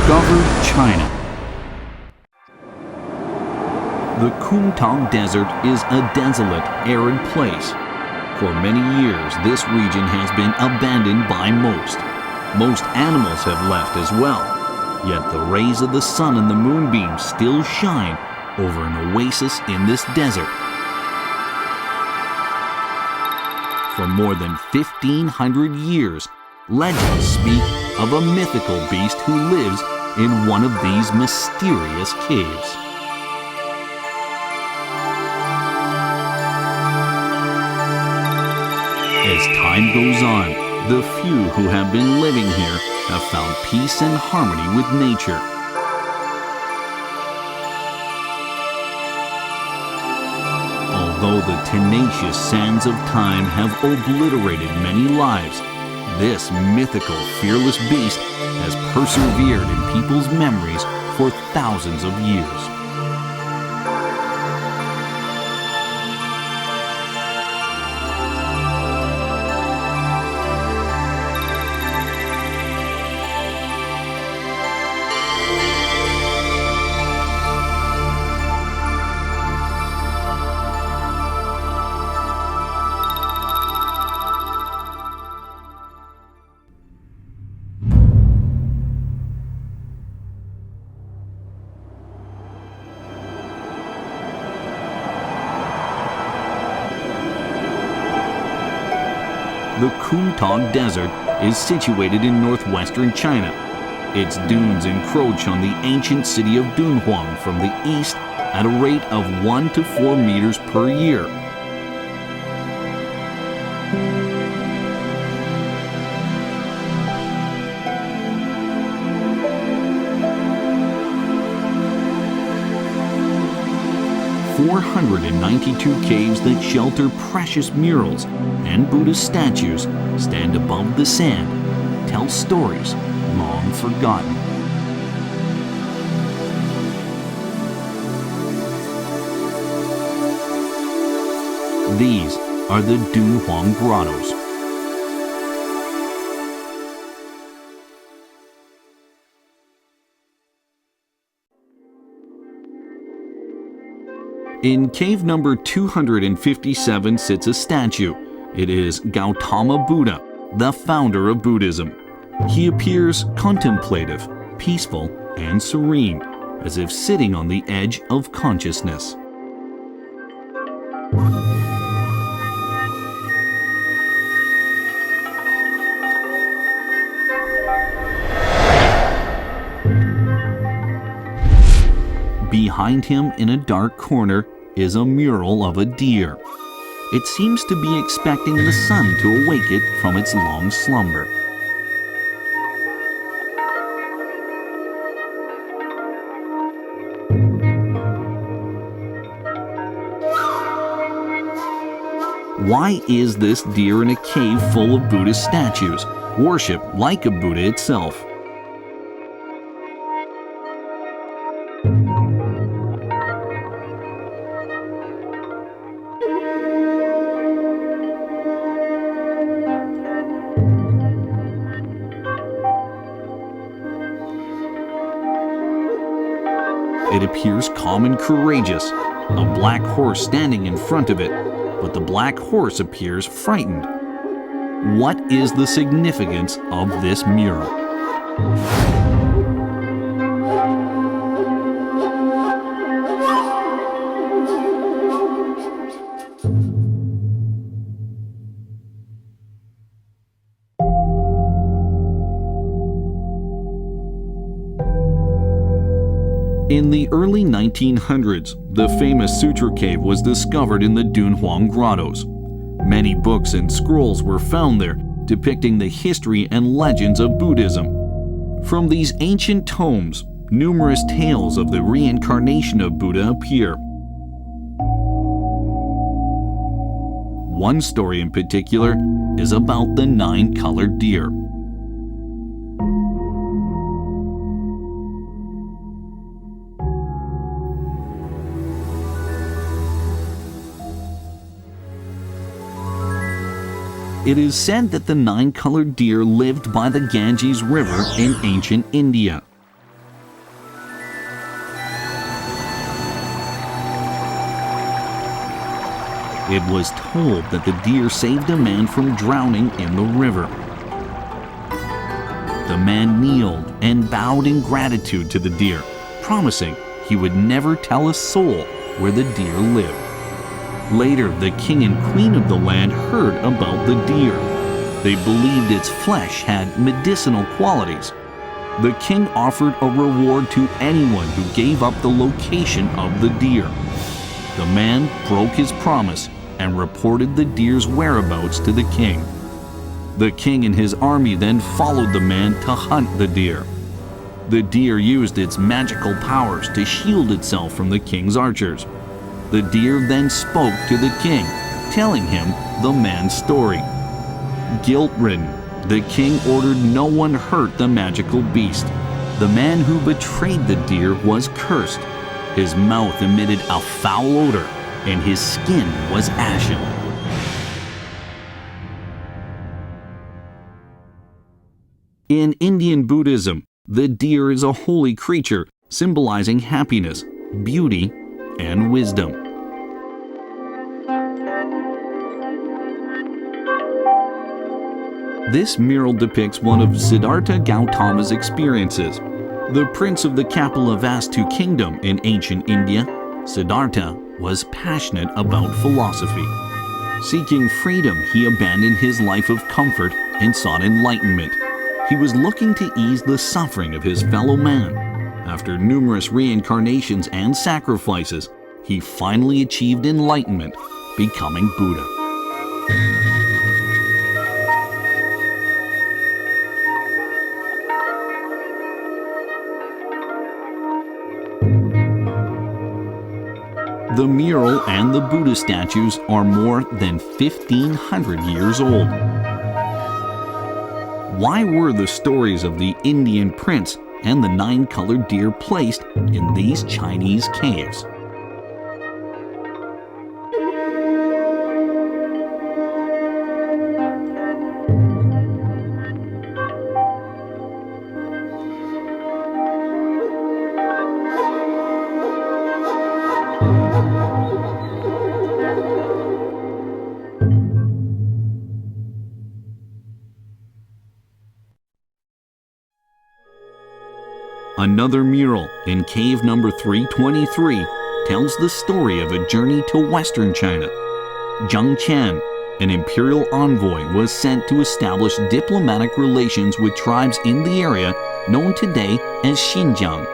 discovered China. The Kumtang Desert is a desolate, arid place. For many years, this region has been abandoned by most. Most animals have left as well. Yet the rays of the sun and the moonbeams still shine over an oasis in this desert. For more than 1,500 years, legends speak of a mythical beast who lives in one of these mysterious caves. As time goes on, the few who have been living here have found peace and harmony with nature. Although the tenacious sands of time have obliterated many lives, this mythical, fearless beast has persevered in people's memories for thousands of years. The Kumtang Desert is situated in northwestern China. Its dunes encroach on the ancient city of Dunhuang from the east at a rate of 1 to 4 meters per year. .492 caves that shelter precious murals and Buddhist statues stand above the sand, tell stories long forgotten. These are the Dunhuang Grottos. In cave number 257 sits a statue. It is Gautama Buddha, the founder of Buddhism. He appears contemplative, peaceful, and serene, as if sitting on the edge of consciousness. Behind him in a dark corner is a mural of a deer. It seems to be expecting the sun to awake it from its long slumber. Why is this deer in a cave full of Buddhist statues, worshipped like a Buddha itself? It appears calm and courageous, a black horse standing in front of it, but the black horse appears frightened. What is the significance of this mural? In the early 1900s, the famous Sutra Cave was discovered in the Dunhuang Grottos. Many books and scrolls were found there depicting the history and legends of Buddhism. From these ancient tomes, numerous tales of the reincarnation of Buddha appear. One story in particular is about the 9-colored deer. It is said that the 9-colored deer lived by the Ganges River in ancient India. It was told that the deer saved a man from drowning in the river. The man kneeled and bowed in gratitude to the deer, promising he would never tell a soul where the deer lived. Later, the king and queen of the land heard about the deer. They believed its flesh had medicinal qualities. The king offered a reward to anyone who gave up the location of the deer. The man broke his promise and reported the deer's whereabouts to the king. The king and his army then followed the man to hunt the deer. The deer used its magical powers to shield itself from the king's archers. The deer then spoke to the king, telling him the man's story. Guilt-ridden, the king ordered no one hurt the magical beast. The man who betrayed the deer was cursed. His mouth emitted a foul odor, and his skin was ashen. In Indian Buddhism, the deer is a holy creature symbolizing happiness, beauty, and wisdom. This mural depicts one of Siddhartha Gautama's experiences. The prince of the Kapilavastu kingdom in ancient India, Siddhartha was passionate about philosophy. Seeking freedom, he abandoned his life of comfort and sought enlightenment. He was looking to ease the suffering of his fellow man. After numerous reincarnations and sacrifices, he finally achieved enlightenment, becoming Buddha. The mural and the Buddha statues are more than 1,500 years old. Why were the stories of the Indian prince and the 9-colored deer placed in these Chinese caves? Another mural in cave number 323 tells the story of a journey to western China. Zheng Qian, an imperial envoy, was sent to establish diplomatic relations with tribes in the area known today as Xinjiang.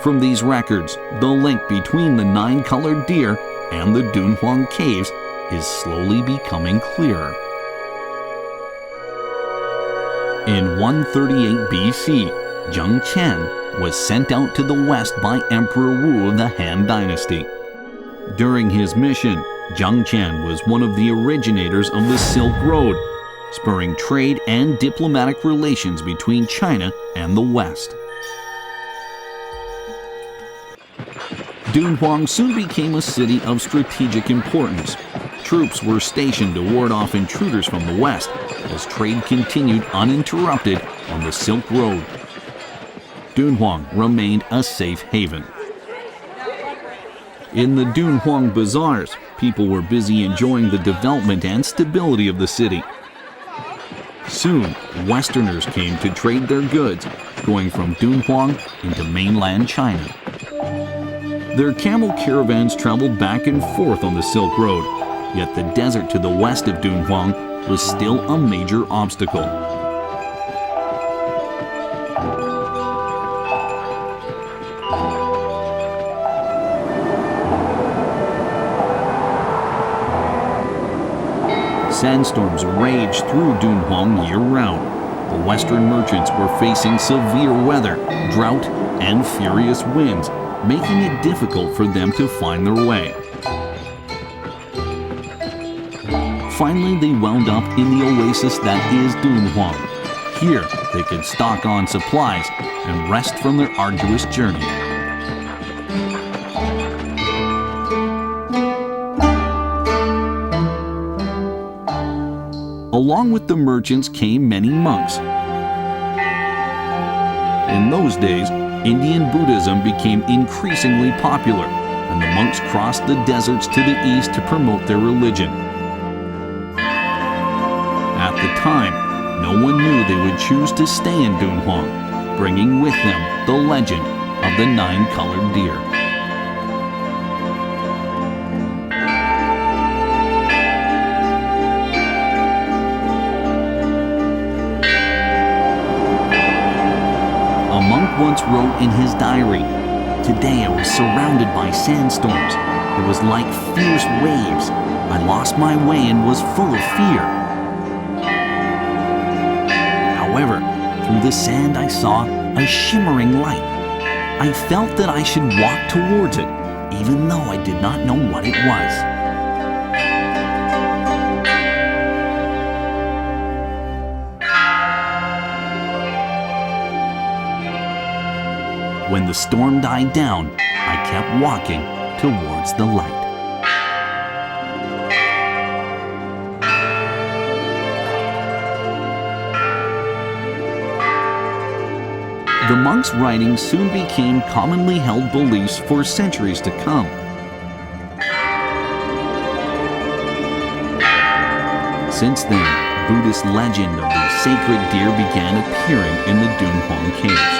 From these records, the link between the 9-colored deer and the Dunhuang caves is slowly becoming clearer. In 138 BC, Zheng Qian was sent out to the west by Emperor Wu of the Han Dynasty. During his mission, Zheng Qian was one of the originators of the Silk Road, spurring trade and diplomatic relations between China and the West. Dunhuang soon became a city of strategic importance. Troops were stationed to ward off intruders from the west as trade continued uninterrupted on the Silk Road. Dunhuang remained a safe haven. In the Dunhuang bazaars, people were busy enjoying the development and stability of the city. Soon, Westerners came to trade their goods, going from Dunhuang into mainland China. Their camel caravans traveled back and forth on the Silk Road, yet the desert to the west of Dunhuang was still a major obstacle. Sandstorms raged through Dunhuang year-round. The Western merchants were facing severe weather, drought, and furious winds, making it difficult for them to find their way. Finally, they wound up in the oasis that is Dunhuang. Here, they could stock on supplies and rest from their arduous journey. Along with the merchants came many monks. In those days, Indian Buddhism became increasingly popular. and the monks crossed the deserts to the east to promote their religion. At the time, no one knew they would choose to stay in Dunhuang, bringing with them the legend of the 9-colored deer. A monk once wrote in his diary, "Today I was surrounded by sandstorms. It was like fierce waves. I lost my way and was full of fear. However, through the sand I saw a shimmering light. I felt that I should walk towards it, even though I did not know what it was." When the storm died down, I kept walking towards the light. The monks' writings soon became commonly held beliefs for centuries to come. Since then, Buddhist legend of the sacred deer began appearing in the Dunhuang caves.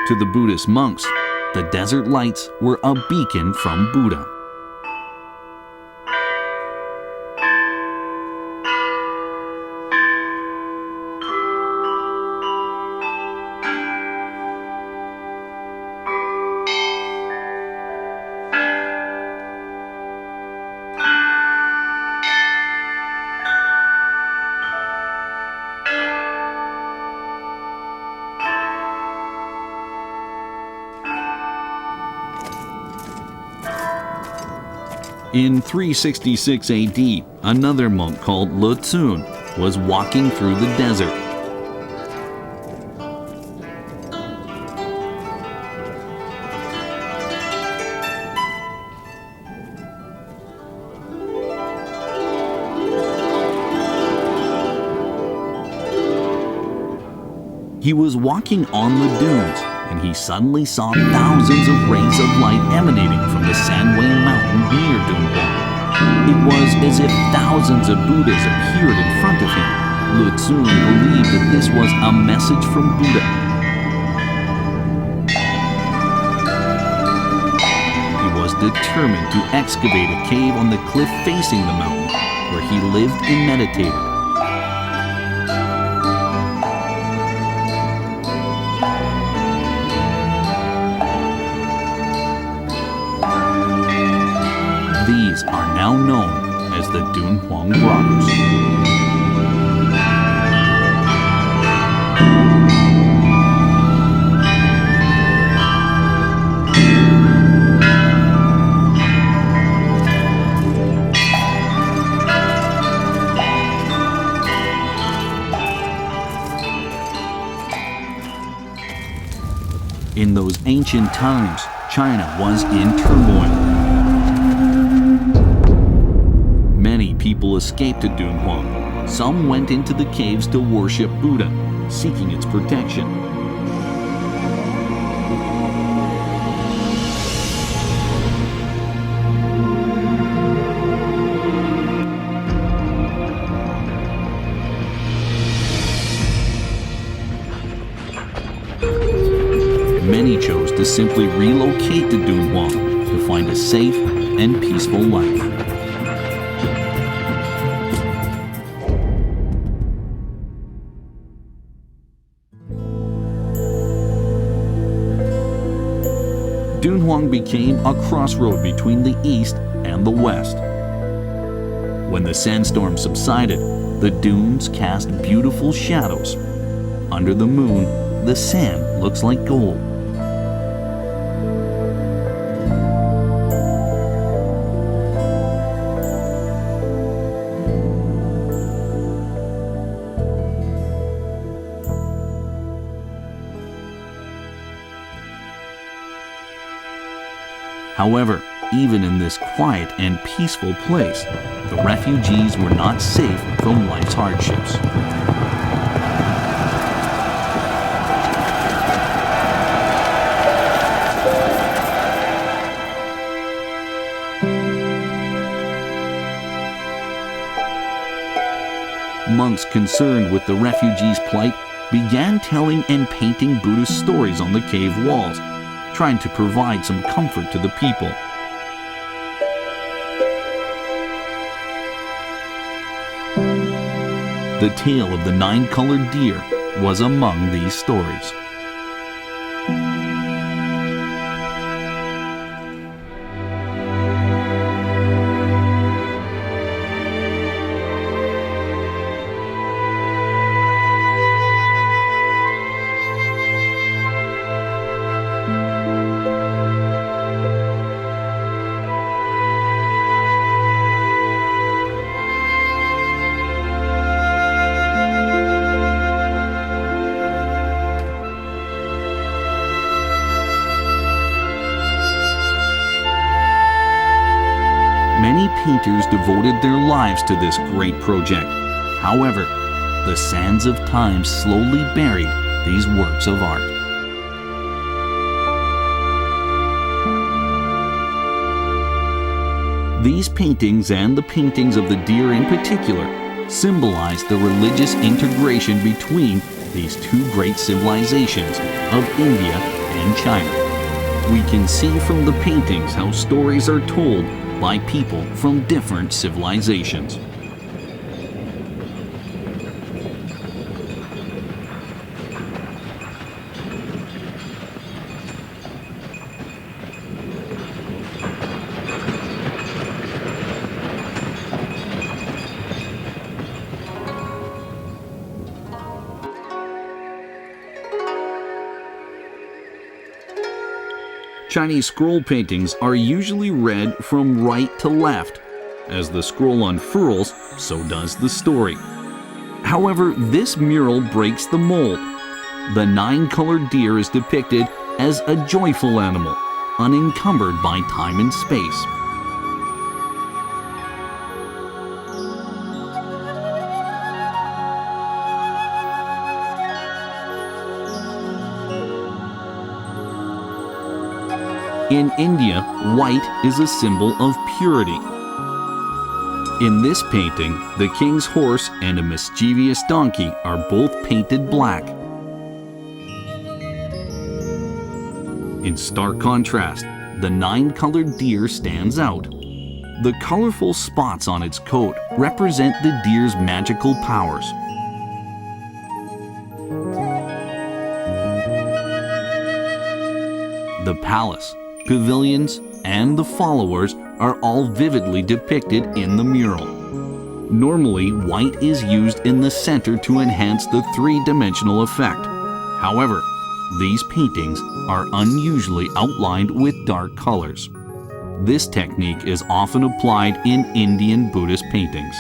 To the Buddhist monks, the desert lights were a beacon from Buddha. In 366 AD, another monk called Le Tsun was walking through the desert. He was walking on the dunes, and he suddenly saw thousands of rays of light emanating from the Sandway mountain near Dunhuang. It was as if thousands of Buddhas appeared in front of him. Lu Tsun believed that this was a message from Buddha. He was determined to excavate a cave on the cliff facing the mountain, where he lived and meditated. These are now known as the Dunhuang Grottos. In those ancient times, China was in turmoil. Many people escaped to Dunhuang. Some went into the caves to worship Buddha, seeking its protection. Many chose to simply relocate to Dunhuang to find a safe and peaceful life. Dunhuang became a crossroad between the east and the west. When the sandstorm subsided, the dunes cast beautiful shadows. Under the moon, the sand looks like gold. However, even in this quiet and peaceful place, the refugees were not safe from life's hardships. Monks concerned with the refugees' plight began telling and painting Buddhist stories on the cave walls, trying to provide some comfort to the people. The tale of the nine-colored deer was among these stories. Many painters devoted their lives to this great project. However, the sands of time slowly buried these works of art. These paintings, and the paintings of the deer in particular, symbolize the religious integration between these two great civilizations of India and China. We can see from the paintings how stories are told by people from different civilizations. Chinese scroll paintings are usually read from right to left. As the scroll unfurls, so does the story. However, this mural breaks the mold. The nine-colored deer is depicted as a joyful animal, unencumbered by time and space. In India, white is a symbol of purity. In this painting, the king's horse and a mischievous donkey are both painted black. In stark contrast, the nine-colored deer stands out. The colorful spots on its coat represent the deer's magical powers. The palace, pavilions, and the followers are all vividly depicted in the mural. Normally, white is used in the center to enhance the three-dimensional effect. However, these paintings are unusually outlined with dark colors. This technique is often applied in Indian Buddhist paintings.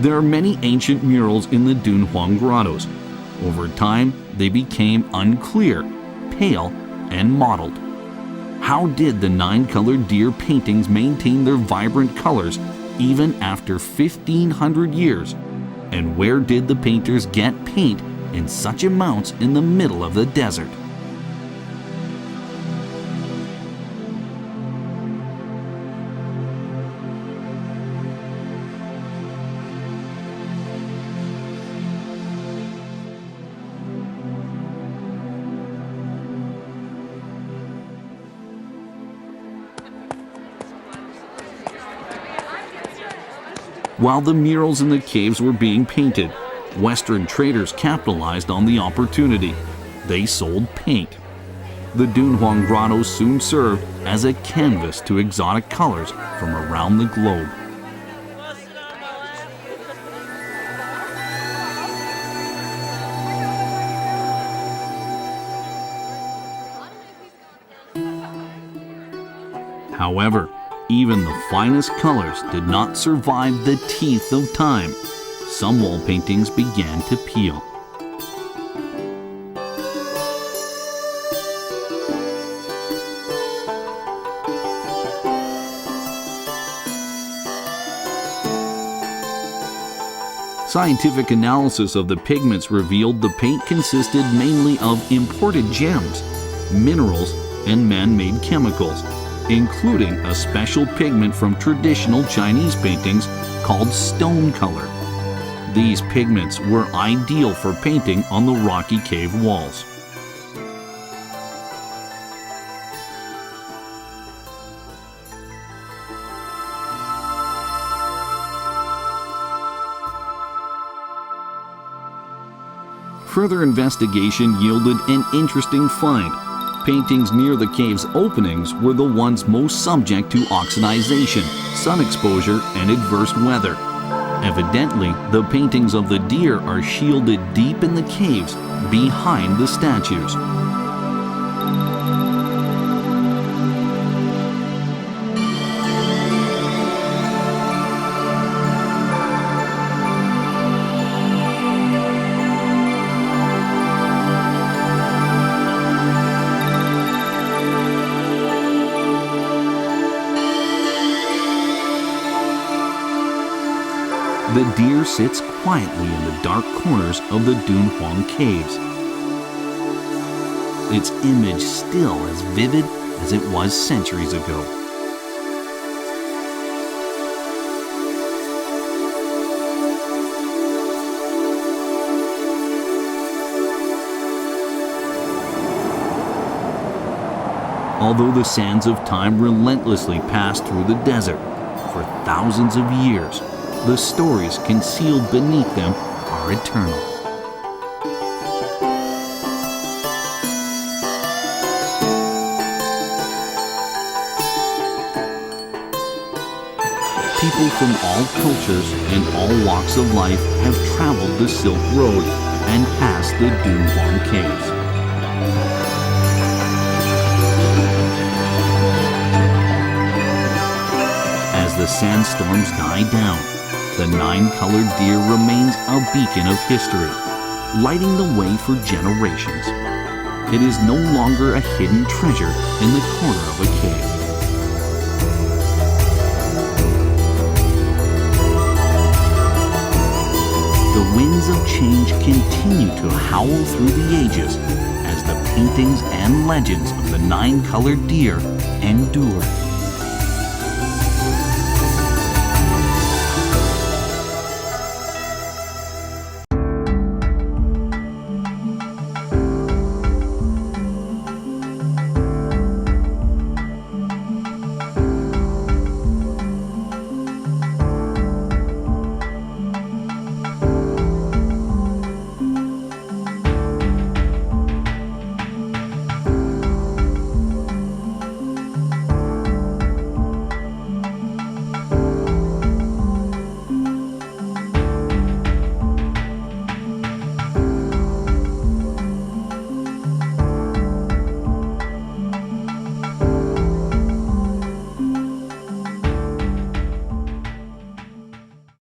There are many ancient murals in the Dunhuang grottos. Over time, they became unclear, pale, and mottled. How did the nine-colored deer paintings maintain their vibrant colors even after 1,500 years? And where did the painters get paint in such amounts in the middle of the desert? While the murals in the caves were being painted, Western traders capitalized on the opportunity. they sold paint. The Dunhuang grottos soon served as a canvas to exotic colors from around the globe. However, even the finest colors did not survive the teeth of time. Some wall paintings began to peel. Scientific analysis of the pigments revealed the paint consisted mainly of imported gems, minerals, and man-made chemicals, including a special pigment from traditional Chinese paintings called stone color. These pigments were ideal for painting on the rocky cave walls. Further investigation yielded an interesting find. Paintings near the cave's openings were the ones most subject to oxidization, sun exposure, and adverse weather. Evidently, the paintings of the deer are shielded deep in the caves behind the statues. The deer sits quietly in the dark corners of the Dunhuang caves, its image still as vivid as it was centuries ago. Although the sands of time relentlessly pass through the desert for thousands of years, the stories concealed beneath them are eternal. People from all cultures and all walks of life have traveled the Silk Road and passed the Dunhuang caves. As the sandstorms die down, the nine-colored deer remains a beacon of history, lighting the way for generations. It is no longer a hidden treasure in the corner of a cave. The winds of change continue to howl through the ages as the paintings and legends of the nine-colored deer endure.